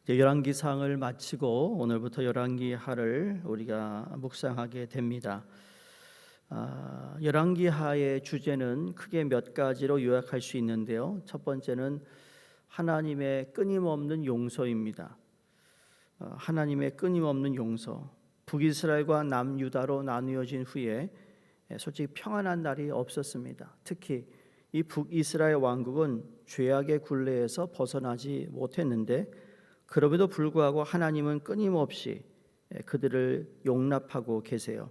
이제 열왕기상을 마치고 오늘부터 열왕기하를 우리가 묵상하게 됩니다. 열왕기하의 주제는 크게 몇 가지로 요약할 수 있는데요. 첫 번째는 하나님의 끊임없는 용서입니다. 하나님의 끊임없는 용서. 북이스라엘과 남유다로 나누어진 후에 솔직히 평안한 날이 없었습니다. 특히 이 북이스라엘 왕국은 죄악의 굴레에서 벗어나지 못했는데 그럼에도 불구하고 하나님은 끊임없이 그들을 용납하고 계세요.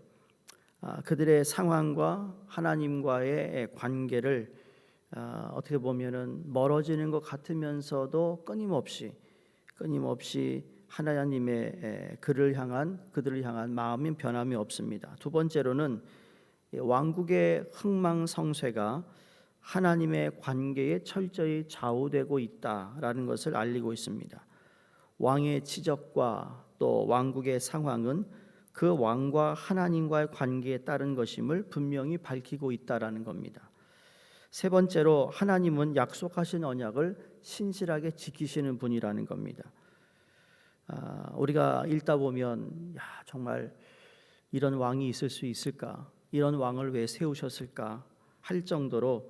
그들의 상황과 하나님과의 관계를 어떻게 보면은 멀어지는 것 같으면서도 끊임없이 하나님의 그들을 향한 마음이 변함이 없습니다. 두 번째로는 왕국의 흥망성쇠가 하나님의 관계에 철저히 좌우되고 있다라는 것을 알리고 있습니다. 왕의 치적과 또 왕국의 상황은 그 왕과 하나님과의 관계에 따른 것임을 분명히 밝히고 있다라는 겁니다. 세 번째로 하나님은 약속하신 언약을 신실하게 지키시는 분이라는 겁니다. 우리가 읽다 보면 정말 이런 왕이 있을 수 있을까? 이런 왕을 왜 세우셨을까? 할 정도로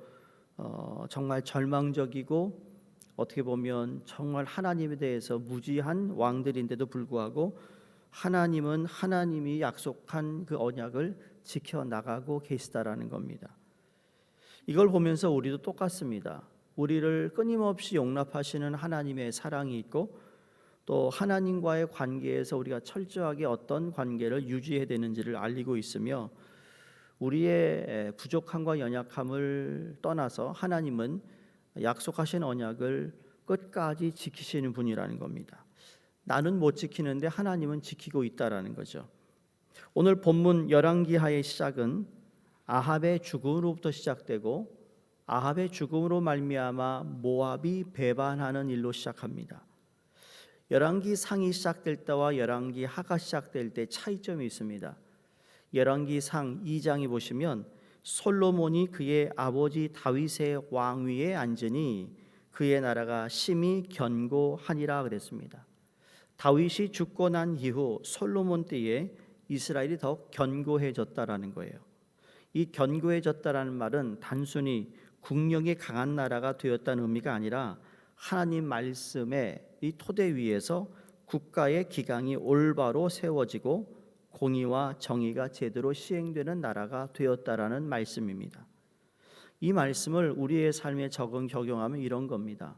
정말 절망적이고 어떻게 보면 정말 하나님에 대해서 무지한 왕들인데도 불구하고 하나님은 하나님이 약속한 그 언약을 지켜나가고 계시다라는 겁니다. 이걸 보면서 우리도 똑같습니다. 우리를 끊임없이 용납하시는 하나님의 사랑이 있고 또 하나님과의 관계에서 우리가 철저하게 어떤 관계를 유지해야 되는지를 알리고 있으며 우리의 부족함과 연약함을 떠나서 하나님은 약속하신 언약을 끝까지 지키시는 분이라는 겁니다. 나는 못 지키는데 하나님은 지키고 있다라는 거죠. 오늘 본문 열왕기하의 시작은 아합의 죽음으로부터 시작되고 아합의 죽음으로 말미암아 모압이 배반하는 일로 시작합니다. 열왕기상이 시작될 때와 열왕기하가 시작될 때 차이점이 있습니다. 열왕기상 2장에 보시면 솔로몬이 그의 아버지 다윗의 왕위에 앉으니 그의 나라가 심히 견고하니라 그랬습니다. 다윗이 죽고 난 이후 솔로몬 때에 이스라엘이 더욱 견고해졌다라는 거예요. 이 견고해졌다라는 말은 단순히 국력이 강한 나라가 되었다는 의미가 아니라 하나님 말씀의 이 토대 위에서 국가의 기강이 올바로 세워지고 공의와 정의가 제대로 시행되는 나라가 되었다라는 말씀입니다. 이 말씀을 우리의 삶에 적용하면 이런 겁니다.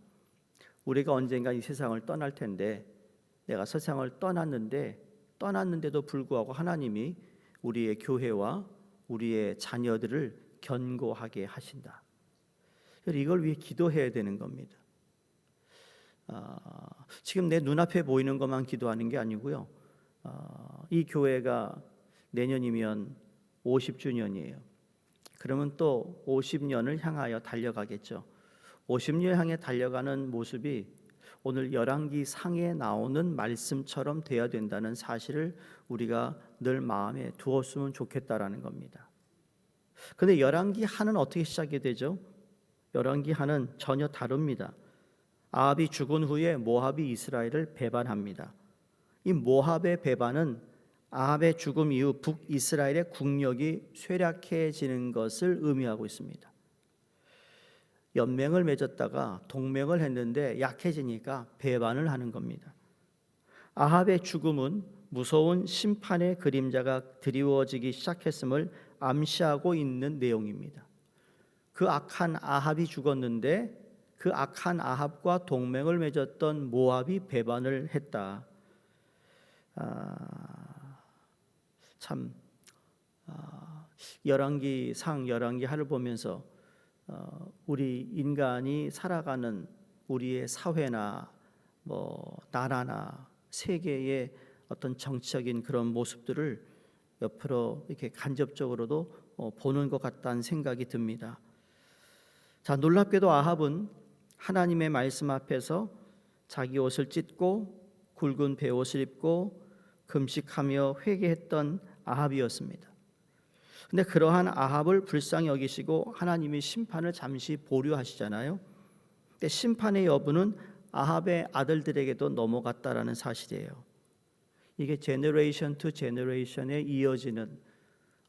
우리가 언젠가 이 세상을 떠날 텐데 내가 세상을 떠났는데도 불구하고 하나님이 우리의 교회와 우리의 자녀들을 견고하게 하신다. 이걸 위해 기도해야 되는 겁니다. 지금 내 눈앞에 보이는 것만 기도하는 게 아니고요. 이 교회가 내년이면 50주년이에요. 그러면 또 50년을 향하여 달려가겠죠. 50년 향해 달려가는 모습이 오늘 열왕기상에 나오는 말씀처럼 되어야 된다는 사실을 우리가 늘 마음에 두었으면 좋겠다라는 겁니다. 그런데 열왕기하는 어떻게 시작이 되죠? 열왕기하는 전혀 다릅니다. 아합이 죽은 후에 모압이 이스라엘을 배반합니다. 이 모압의 배반은 아합의 죽음 이후 북이스라엘의 국력이 쇠약해지는 것을 의미하고 있습니다. 연맹을 맺었다가 동맹을 했는데 약해지니까 배반을 하는 겁니다. 아합의 죽음은 무서운 심판의 그림자가 드리워지기 시작했음을 암시하고 있는 내용입니다. 그 악한 아합이 죽었는데 그 악한 아합과 동맹을 맺었던 모압이 배반을 했다. 열왕기상 열왕기하를 보면서 우리 인간이 살아가는 우리의 사회나 나라나 세계의 어떤 정치적인 그런 모습들을 옆으로 이렇게 간접적으로도 보는 것 같다는 생각이 듭니다. 자, 놀랍게도 아합은 하나님의 말씀 앞에서 자기 옷을 찢고 굵은 베옷을 입고 금식하며 회개했던 아합이었습니다. 근데 그러한 아합을 불쌍히 여기시고 하나님이 심판을 잠시 보류하시잖아요. 근데 심판의 여부는 아합의 아들들에게도 넘어갔다라는 사실이에요. 이게 제너레이션 투 제너레이션에 이어지는,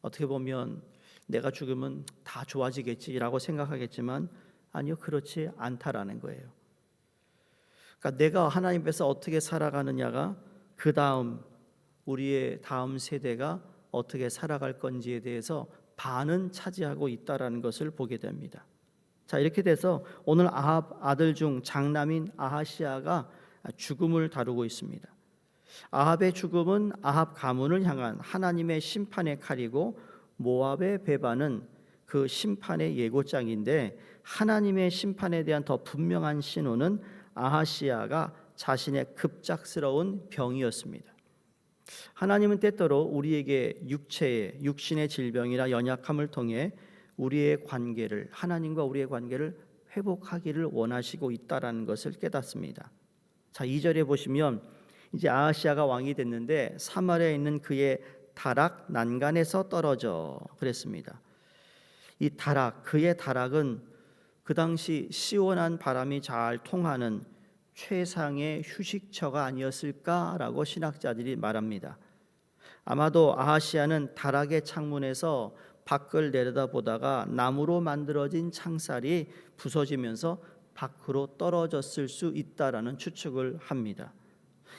어떻게 보면 내가 죽으면 다 좋아지겠지라고 생각하겠지만 아니요, 그렇지 않다라는 거예요. 그러니까 내가 하나님 앞에서 어떻게 살아가느냐가 그 다음 우리의 다음 세대가 어떻게 살아갈 건지에 대해서 반은 차지하고 있다라는 것을 보게 됩니다. 자, 이렇게 돼서 오늘 아합 아들 중 장남인 아하시아가 죽음을 다루고 있습니다. 아합의 죽음은 아합 가문을 향한 하나님의 심판의 칼이고, 모압의 배반은 그 심판의 예고장인데, 하나님의 심판에 대한 더 분명한 신호는 아하시아가 자신의 급작스러운 병이었습니다. 하나님은 때때로 우리에게 육신의 질병이나 연약함을 통해 우리의 관계를, 하나님과 우리의 관계를 회복하기를 원하시고 있다라는 것을 깨닫습니다. 자, 2절에 보시면 이제 아하시아가 왕이 됐는데 사마리아에 있는 그의 다락 난간에서 떨어져 그랬습니다. 이 다락, 그의 다락은 그 당시 시원한 바람이 잘 통하는 최상의 휴식처가 아니었을까라고 신학자들이 말합니다. 아마도 아하시아는 다락의 창문에서 밖을 내려다보다가 나무로 만들어진 창살이 부서지면서 밖으로 떨어졌을 수 있다라는 추측을 합니다.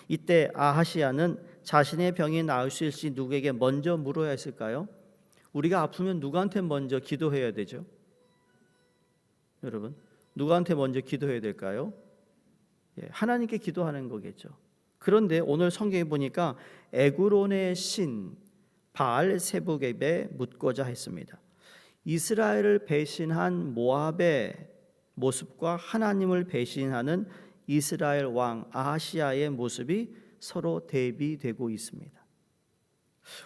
이때 아하시아는 자신의 병이 나을 수 있을지 누구에게 먼저 물어야 했을까요? 우리가 아프면 누구한테 먼저 기도해야 되죠? 여러분, 누구한테 먼저 기도해야 될까요? 하나님께 기도하는 거겠죠. 그런데 오늘 성경에 보니까 에그론의 신 바알세부geb에 묻고자 했습니다. 이스라엘을 배신한 모압의 모습과 하나님을 배신하는 이스라엘 왕 아하시아의 모습이 서로 대비되고 있습니다.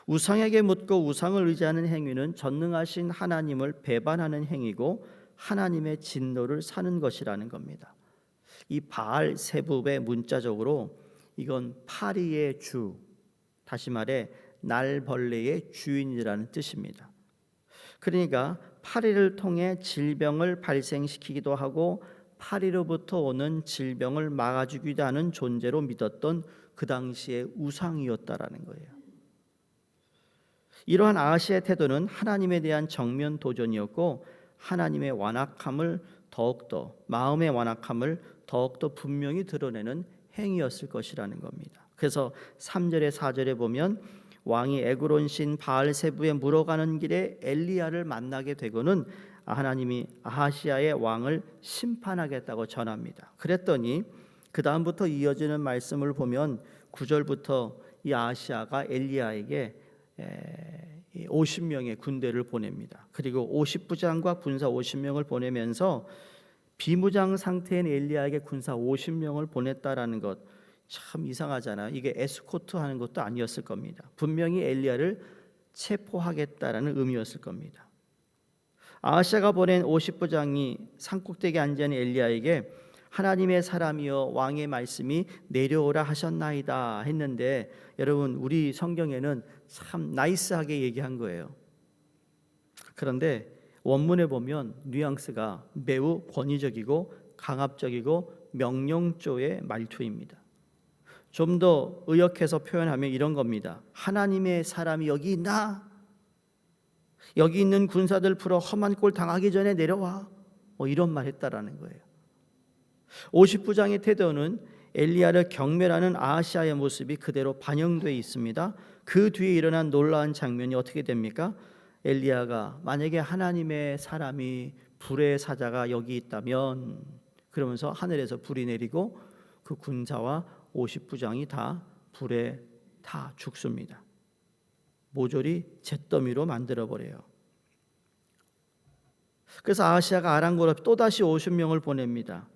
우상에게 묻고 우상을 의지하는 행위는 전능하신 하나님을 배반하는 행위고 하나님의 진노를 사는 것이라는 겁니다. 이 바알세붑의 문자적으로 이건 파리의 주, 다시 말해 날벌레의 주인이라는 뜻입니다. 그러니까 파리를 통해 질병을 발생시키기도 하고 파리로부터 오는 질병을 막아주기도 하는 존재로 믿었던 그 당시의 우상이었다라는 거예요. 이러한 아하시아의 태도는 하나님에 대한 정면 도전이었고, 하나님의 완악함을 더욱더, 마음의 완악함을 더욱더 분명히 드러내는 행위였을 것이라는 겁니다. 그래서 3절에 4절에 보면 왕이 에그론 신 바알세부에 물어가는 길에 엘리야를 만나게 되고는 하나님이 아하시아의 왕을 심판하겠다고 전합니다. 그랬더니 그 다음부터 이어지는 말씀을 보면 9절부터 이 아하시아가 엘리야에게 50명의 군대를 보냅니다. 그리고 50부장과 군사 50명을 보내면서 비무장 상태인 엘리야에게 군사 50명을 보냈다라는 것, 참 이상하잖아요. 이게 에스코트 하는 것도 아니었을 겁니다. 분명히 엘리야를 체포하겠다라는 의미였을 겁니다. 아하시아가 보낸 50부장이 산꼭대기에 앉은 엘리야에게 하나님의 사람이여 왕의 말씀이 내려오라 하셨나이다 했는데, 여러분 우리 성경에는 참 나이스하게 얘기한 거예요. 그런데 원문에 보면 뉘앙스가 매우 권위적이고 강압적이고 명령조의 말투입니다. 좀 더 의역해서 표현하면 이런 겁니다. 하나님의 사람이 여기 있나? 여기 있는 군사들 풀어 험한 꼴 당하기 전에 내려와. 이런 말 했다라는 거예요. 50부장의 태도는 엘리야를 경멸하는 아하시아의 모습이 그대로 반영되어 있습니다. 그 뒤에 일어난 놀라운 장면이 어떻게 됩니까? 엘리야가 만약에 하나님의 사람이 불의 사자가 여기 있다면, 그러면서 하늘에서 불이 내리고 그 군사와 50부장이 다 불에 다 죽습니다. 모조리 잿더미로 만들어버려요. 그래서 아하시아가 아랑곳 또다시 50명을 보냅니다.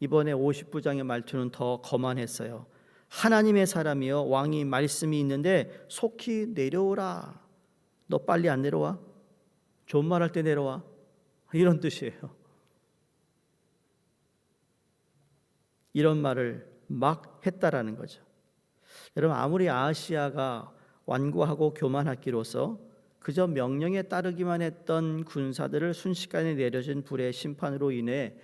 이번에 50부장의 말투는 더 거만했어요. 하나님의 사람이여 왕이 말씀이 있는데 속히 내려오라. 너 빨리 안 내려와? 좋은 말 할 때 내려와. 이런 뜻이에요. 이런 말을 막 했다라는 거죠. 여러분 아무리 아하시아가 완고하고 교만하기로서 그저 명령에 따르기만 했던 군사들을 순식간에 내려진 불의 심판으로 인해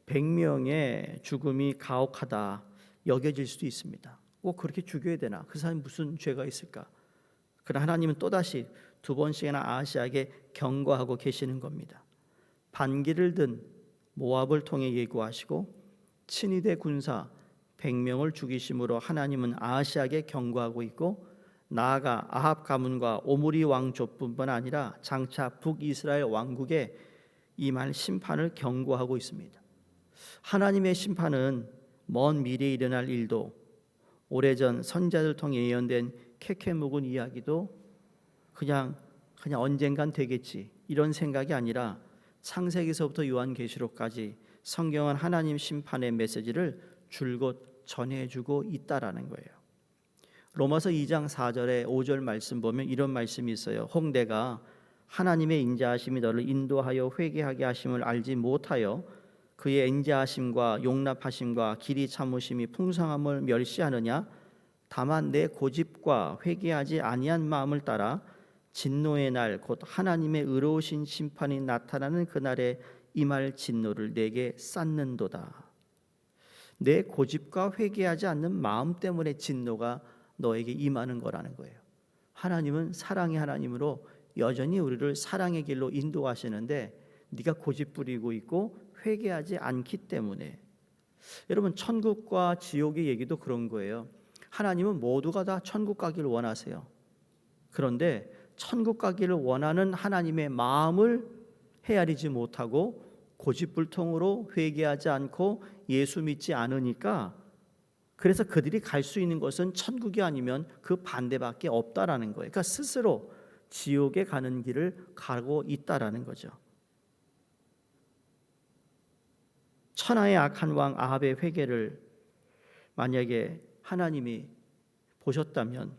100명의 죽음이 가혹하다 여겨질 수도 있습니다. 꼭 그렇게 죽여야 되나? 그 사람이 무슨 죄가 있을까? 그러나 하나님은 또다시 두 번씩이나 아하시아에게 경고하고 계시는 겁니다. 반기를 든 모압을 통해 예고하시고 친위대 군사 100명을 죽이심으로 하나님은 아하시아에게 경고하고 있고, 나아가 아합 가문과 오므리 왕족뿐만 아니라 장차 북이스라엘 왕국에 임할 심판을 경고하고 있습니다. 하나님의 심판은 먼 미래에 일어날 일도, 오래전 선자들 통해 예언된 캐캐 묵은 이야기도 그냥 언젠간 되겠지 이런 생각이 아니라 창세기서부터 요한계시록까지 성경은 하나님 심판의 메시지를 줄곧 전해주고 있다라는 거예요. 로마서 2장 4절에 5절 말씀 보면 이런 말씀이 있어요. 홍대가 하나님의 인자하심이 너를 인도하여 회개하게 하심을 알지 못하여 그의 인자하심과 용납하심과 길이 참으심이 풍성함을 멸시하느냐? 다만 내 고집과 회개하지 아니한 마음을 따라 진노의 날 곧 하나님의 의로우신 심판이 나타나는 그날에 임할 진노를 내게 쌓는도다. 내 고집과 회개하지 않는 마음 때문에 진노가 너에게 임하는 거라는 거예요. 하나님은 사랑의 하나님으로 여전히 우리를 사랑의 길로 인도하시는데 네가 고집 부리고 있고 회개하지 않기 때문에. 여러분, 천국과 지옥의 얘기도 그런 거예요. 하나님은 모두가 다 천국 가기를 원하세요. 그런데 천국 가기를 원하는 하나님의 마음을 헤아리지 못하고 고집불통으로 회개하지 않고 예수 믿지 않으니까, 그래서 그들이 갈 수 있는 것은 천국이 아니면 그 반대밖에 없다라는 거예요. 그러니까 스스로 지옥에 가는 길을 가고 있다라는 거죠. 천하의 악한 왕 아합의 회개를 만약에 하나님이 보셨다면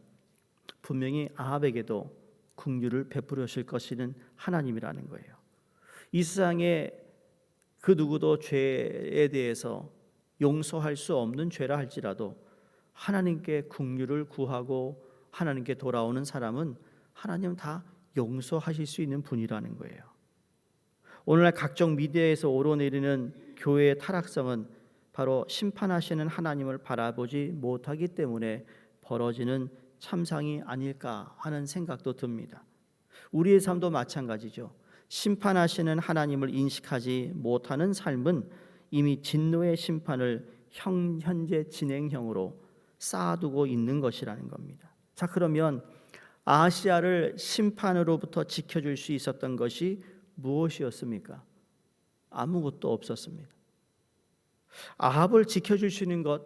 분명히 아합에게도 긍휼을 베푸려실 것이는 하나님이라는 거예요. 이 세상에 그 누구도 죄에 대해서 용서할 수 없는 죄라 할지라도 하나님께 긍휼을 구하고 하나님께 돌아오는 사람은 하나님 다 용서하실 수 있는 분이라는 거예요. 오늘날 각종 미디어에서 오르내리는 교회의 타락성은 바로 심판하시는 하나님을 바라보지 못하기 때문에 벌어지는 참상이 아닐까 하는 생각도 듭니다. 우리의 삶도 마찬가지죠. 심판하시는 하나님을 인식하지 못하는 삶은 이미 진노의 심판을 현재 진행형으로 쌓아두고 있는 것이라는 겁니다. 자, 그러면 아하시아를 심판으로부터 지켜줄 수 있었던 것이 무엇이었습니까? 아무것도 없었습니다. 아합을 지켜줄 수 있는 것,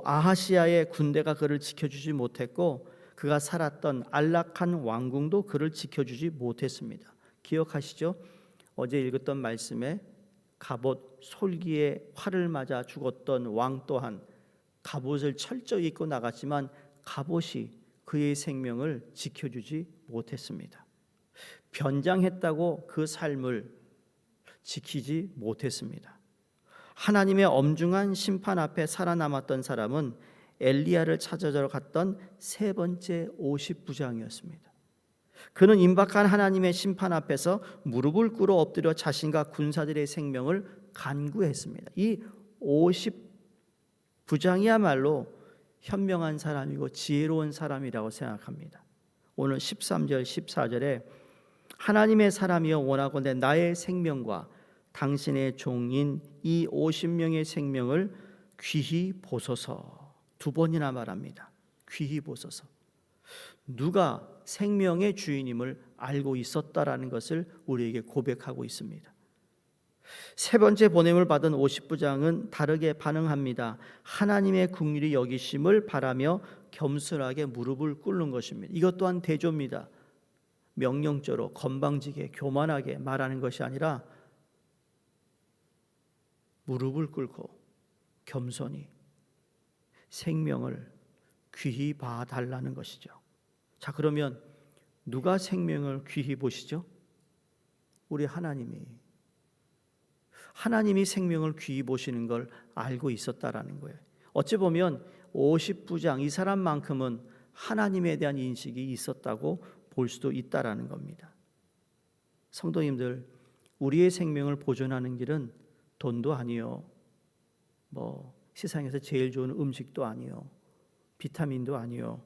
아하시아의 군대가 그를 지켜주지 못했고 그가 살았던 안락한 왕궁도 그를 지켜주지 못했습니다. 기억하시죠? 어제 읽었던 말씀에 갑옷 솔기에 활을 맞아 죽었던 왕 또한 갑옷을 철저히 입고 나갔지만 갑옷이 그의 생명을 지켜주지 못했습니다. 변장했다고 그 삶을 지키지 못했습니다. 하나님의 엄중한 심판 앞에 살아남았던 사람은 엘리야를 찾아러 갔던 세 번째 50부장이었습니다. 그는 임박한 하나님의 심판 앞에서 무릎을 꿇어 엎드려 자신과 군사들의 생명을 간구했습니다. 이 50부장이야말로 현명한 사람이고 지혜로운 사람이라고 생각합니다. 오늘 13절 14절에 하나님의 사람이여 원하건대 나의 생명과 당신의 종인 이 50명의 생명을 귀히 보소서. 두 번이나 말합니다. 귀히 보소서. 누가 생명의 주인임을 알고 있었다라는 것을 우리에게 고백하고 있습니다. 세 번째 보냄을 받은 50부장은 다르게 반응합니다. 하나님의 긍휼히 여기심을 바라며 겸손하게 무릎을 꿇는 것입니다. 이것 또한 대조입니다. 명령조로 건방지게 교만하게 말하는 것이 아니라 무릎을 꿇고 겸손히 생명을 귀히 봐달라는 것이죠. 자, 그러면 누가 생명을 귀히 보시죠? 우리 하나님이 생명을 귀히 보시는 걸 알고 있었다라는 거예요. 어찌 보면 50부장 이 사람만큼은 하나님에 대한 인식이 있었다고 볼 수도 있다라는 겁니다. 성도님들, 우리의 생명을 보존하는 길은 돈도 아니요, 뭐 세상에서 제일 좋은 음식도 아니요, 비타민도 아니요,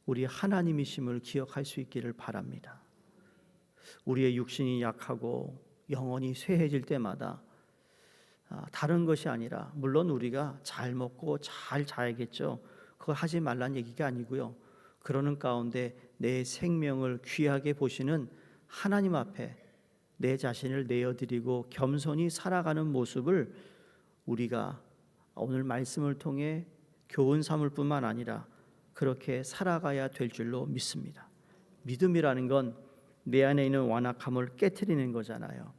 우리 하나님이심을 기억할 수 있기를 바랍니다. 우리의 육신이 약하고 영혼이 쇠해질 때마다 다른 것이 아니라, 물론 우리가 잘 먹고 잘 자야겠죠. 그걸 하지 말란 얘기가 아니고요. 그러는 가운데 내 생명을 귀하게 보시는 하나님 앞에 내 자신을 내어드리고 겸손히 살아가는 모습을 우리가 오늘 말씀을 통해 교훈 삼을 뿐만 아니라 그렇게 살아가야 될 줄로 믿습니다. 믿음이라는 건 내 안에 있는 완악함을 깨트리는 거잖아요.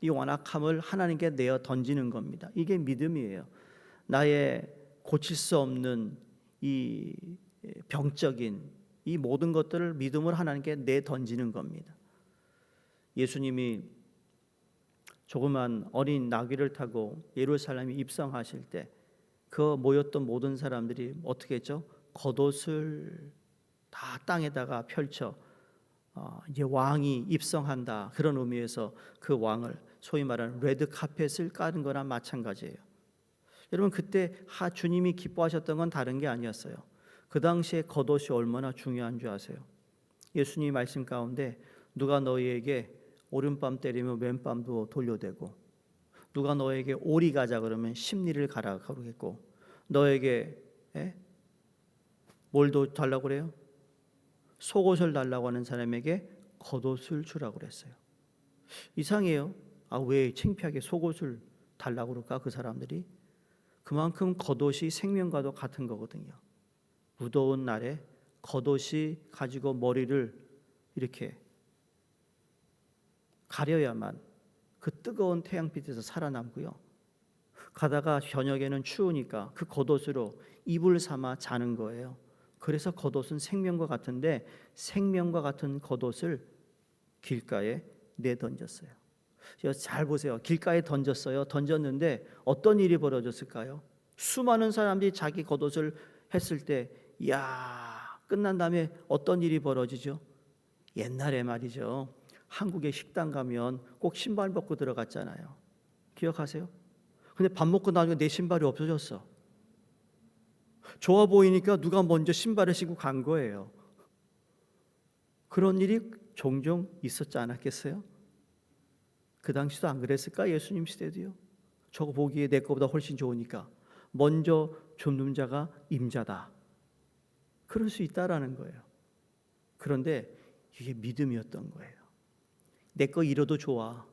이 완악함을 하나님께 내어 던지는 겁니다. 이게 믿음이에요. 나의 고칠 수 없는 이 병적인 이 모든 것들을 믿음을 하나님께 내 던지는 겁니다. 예수님이 조그만 어린 나귀를 타고 예루살렘에 입성하실 때 그 모였던 모든 사람들이 어떻게 했죠? 겉옷을 다 땅에다가 펼쳐 이제 왕이 입성한다, 그런 의미에서 그 왕을 소위 말하는 레드 카펫을 깔은 거나 마찬가지예요. 여러분, 그때 주님이 기뻐하셨던 건 다른 게 아니었어요. 그 당시에 겉옷이 얼마나 중요한 줄 아세요? 예수님 말씀 가운데 누가 너희에게 오른밤 때리면 왼밤도 돌려대고, 누가 너에게 오리 가자 그러면 십리를 가라 그러겠고, 너에게 뭘 달라고 그래요? 속옷을 달라고 하는 사람에게 겉옷을 주라고 그랬어요. 이상해요. 왜 창피하게 속옷을 달라고 그럴까? 그 사람들이 그만큼 겉옷이 생명과도 같은 거거든요. 무더운 날에 겉옷이 가지고 머리를 이렇게 가려야만 그 뜨거운 태양빛에서 살아남고요. 가다가 저녁에는 추우니까 그 겉옷으로 이불 삼아 자는 거예요. 그래서 겉옷은 생명과 같은데, 생명과 같은 겉옷을 길가에 내던졌어요. 잘 보세요. 길가에 던졌어요. 던졌는데 어떤 일이 벌어졌을까요? 수많은 사람들이 자기 겉옷을 했을 때, 끝난 다음에 어떤 일이 벌어지죠? 옛날에 말이죠, 한국에 식당 가면 꼭 신발 벗고 들어갔잖아요. 기억하세요? 근데 밥 먹고 나중에 내 신발이 없어졌어. 좋아 보이니까 누가 먼저 신발을 신고 간 거예요. 그런 일이 종종 있었지 않았겠어요? 그 당시도 안 그랬을까? 예수님 시대도요. 저거 보기에 내 거보다 훨씬 좋으니까 먼저 줍는 자가 임자다, 그럴 수 있다라는 거예요. 그런데 이게 믿음이었던 거예요. 내 거 잃어도 좋아,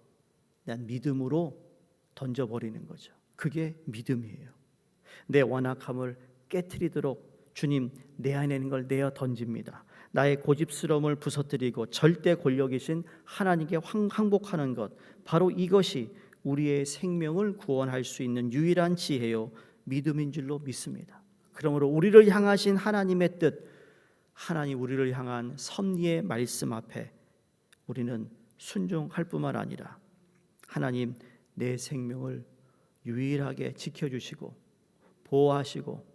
난 믿음으로 던져버리는 거죠. 그게 믿음이에요. 내 완악함을 깨트리도록 주님 내 안에 있는 걸 내어 던집니다. 나의 고집스러움을 부서뜨리고 절대 권력이신 하나님께 항복하는 것, 바로 이것이 우리의 생명을 구원할 수 있는 유일한 지혜요 믿음인 줄로 믿습니다. 그러므로 우리를 향하신 하나님의 뜻, 하나님 우리를 향한 섭리의 말씀 앞에 우리는 순종할 뿐만 아니라 하나님 내 생명을 유일하게 지켜주시고 보호하시고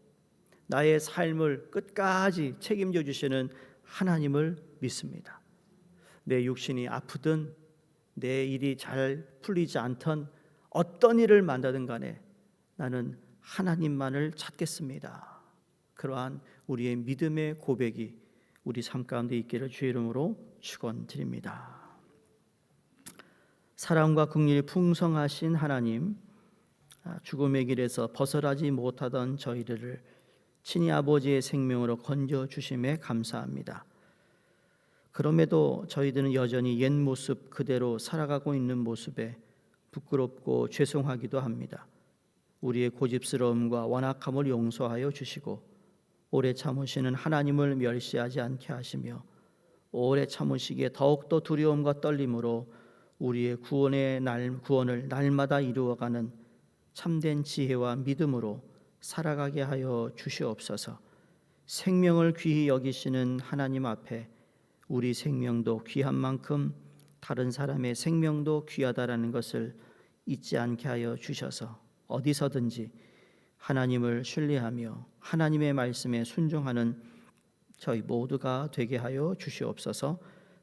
나의 삶을 끝까지 책임져 주시는 하나님을 믿습니다. 내 육신이 아프든 내 일이 잘 풀리지 않던 어떤 일을 만나든 간에 나는 하나님만을 찾겠습니다. 그러한 우리의 믿음의 고백이 우리 삶 가운데 있기를 주의 이름으로 축원드립니다. 사랑과 긍휼이 풍성하신 하나님, 죽음의 길에서 벗어나지 못하던 저희들을 친히 아버지의 생명으로 건져 주심에 감사합니다. 그럼에도 저희들은 여전히 옛 모습 그대로 살아가고 있는 모습에 부끄럽고 죄송하기도 합니다. 우리의 고집스러움과 완악함을 용서하여 주시고 오래 참으시는 하나님을 멸시하지 않게 하시며 오래 참으시기에 더욱더 두려움과 떨림으로 우리의 구원을 날마다 이루어가는 참된 지혜와 믿음으로 살아가게 하여 주시옵소서. 생명을 귀히 여기시는 하나님 앞에 우리 생명도 귀한 만큼 다른 사람의 생명도 귀하다라는 것을 잊지 않게 하여 주셔서 어디서든지 하나님을 신뢰하며 하나님의 말씀에 순종하는 저희 모두가 되게 하여 주시옵소서.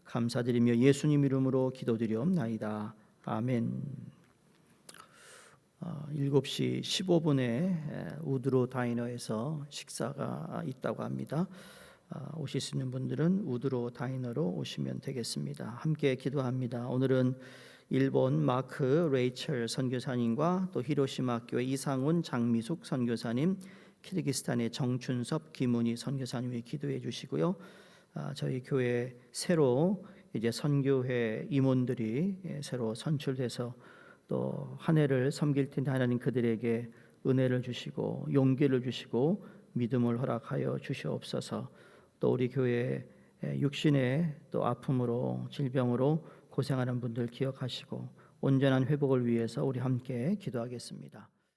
감사드리며 예수님 이름으로 기도드리옵나이다. 아멘. 7시 15분에 우드로 다이너에서 식사가 있다고 합니다. 오실 수 있는 분들은 우드로 다이너로 오시면 되겠습니다. 함께 기도합니다. 오늘은 일본 마크 레이첼 선교사님과 또 히로시마 학교의 이상훈 장미숙 선교사님, 키르기스탄의 정춘섭 김은희 선교사님이 기도해 주시고요. 저희 교회 새로 이제 선교회 임원들이 새로 선출돼서 또 한 해를 섬길 텐데 하나님 그들에게 은혜를 주시고 용기를 주시고 믿음을 허락하여 주시옵소서. 또 우리 교회 육신의 또 아픔으로 질병으로 고생하는 분들 기억하시고 온전한 회복을 위해서 우리 함께 기도하겠습니다.